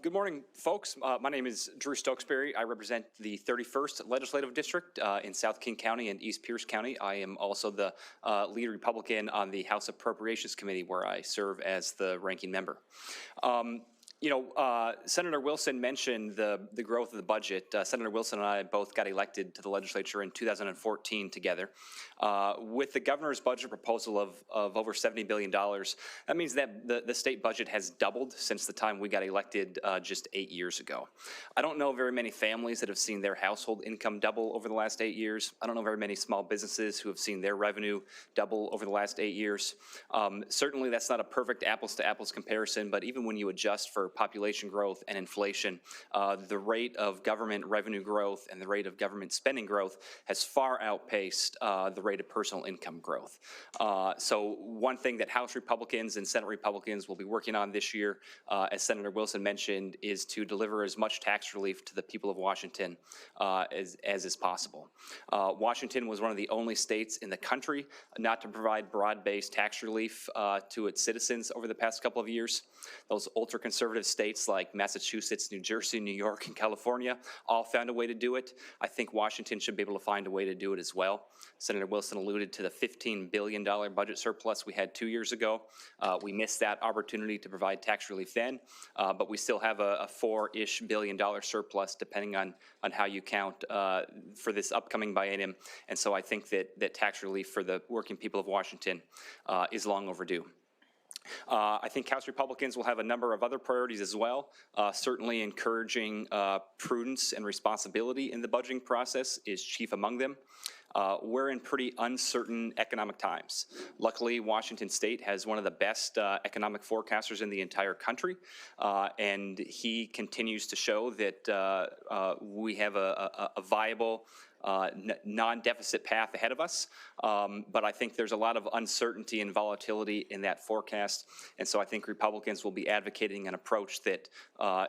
Good morning, folks. My name is Drew Stokesbury. I represent the 31st Legislative District in South King County and East Pierce County. I am also the lead Republican on the House Appropriations Committee, where I serve as the ranking member. Senator Wilson mentioned the growth of the budget. Senator Wilson and I both got elected to the legislature in 2014 together. With the governor's budget proposal of over $70 billion, that means that the state budget has doubled since the time we got elected just 8 years ago. I don't know very many families that have seen their household income double over the last 8 years. I don't know very many small businesses who have seen their revenue double over the last 8 years. Certainly that's not a perfect apples to apples comparison, but even when you adjust for population growth and inflation, the rate of government revenue growth and the rate of government spending growth has far outpaced the rate of personal income growth. So one thing that House Republicans and Senate Republicans will be working on this year, as Senator Wilson mentioned, is to deliver as much tax relief to the people of Washington as is possible. Washington was one of the only states in the country not to provide broad-based tax relief to its citizens over the past couple of years. Those ultra-conservative states like Massachusetts, New Jersey, New York, and California all found a way to do it. I think Washington should be able to find a way to do it as well. Senator Wilson alluded to the $15 billion budget surplus we had 2 years ago. We missed that opportunity to provide tax relief then, but we still have a $4-ish billion surplus depending on how you count for this upcoming biennium. And so I think that tax relief for the working people of Washington is long overdue. I think House Republicans will have a number of other priorities as well. Certainly encouraging prudence and responsibility in the budgeting process is chief among them. We're in pretty uncertain economic times. Luckily, Washington State has one of the best economic forecasters in the entire country, and he continues to show that we have a viable non-deficit path ahead of us, but I think there's a lot of uncertainty and volatility in that forecast, and so I think Republicans will be advocating an approach that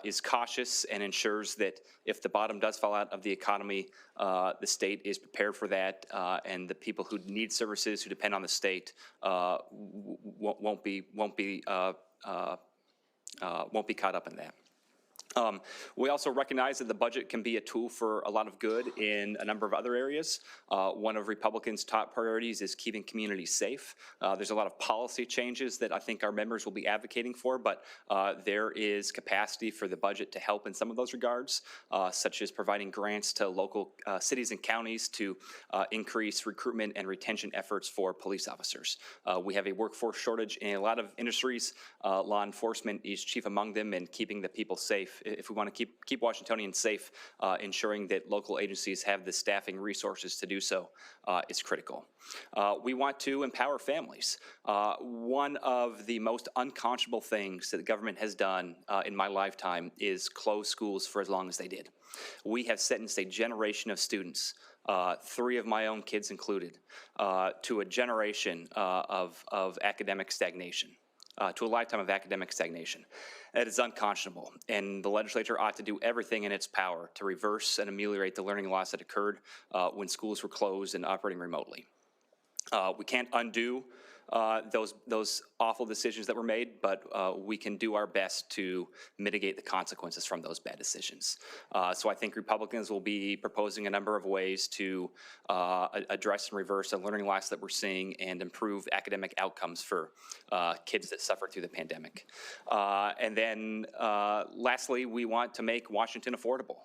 is cautious and ensures that if the bottom does fall out of the economy, the state is prepared for that, and the people who need services, who depend on the state, won't be caught up in that. We also recognize that the budget can be a tool for a lot of good in a number of other areas. One of Republicans' top priorities is keeping communities safe. There's a lot of policy changes that I think our members will be advocating for, but there is capacity for the budget to help in some of those regards, such as providing grants to local cities and counties to increase recruitment and retention efforts for police officers. We have a workforce shortage in a lot of industries. Law enforcement is chief among them, and keeping the people safe. If we want to keep Washingtonians safe, ensuring that local agencies have the staffing resources to do so is critical. We want to empower families. One of the most unconscionable things that the government has done in my lifetime is close schools for as long as they did. We have sentenced a generation of students, 3 of my own kids included, to a generation of academic stagnation. To a lifetime of academic stagnation. That is unconscionable, and the legislature ought to do everything in its power to reverse and ameliorate the learning loss that occurred when schools were closed and operating remotely. We can't undo those awful decisions that were made, but we can do our best to mitigate the consequences from those bad decisions. So I think Republicans will be proposing a number of ways to address and reverse the learning loss that we're seeing and improve academic outcomes for kids that suffered through the pandemic. And then lastly, we want to make Washington affordable.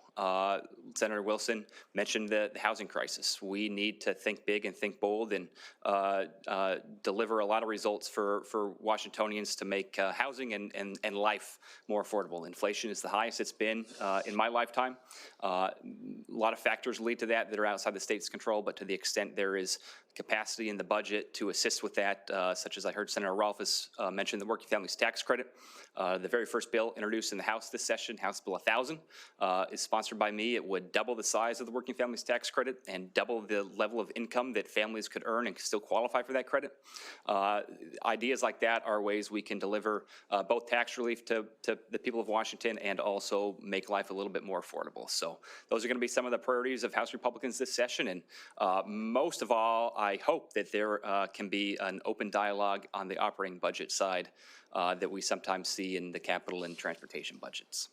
Senator Wilson mentioned the housing crisis. We need to think big and think bold and deliver a lot of results for Washingtonians to make housing and life more affordable. Inflation is the highest it's been in my lifetime. A lot of factors lead to that are outside the state's control, but to the extent there is capacity in the budget to assist with that, such as I heard Senator Rolfes mention the Working Families Tax Credit. The very first bill introduced in the House this session, House Bill 1000, is sponsored by me. It would double the size of the Working Families Tax Credit and double the level of income that families could earn and still qualify for that credit. Ideas like that are ways we can deliver both tax relief to the people of Washington and also make life a little bit more affordable. So those are going to be some of the priorities of House Republicans this session, and most of all, I hope that there can be an open dialogue on the operating budget side that we sometimes see in the capital and transportation budgets.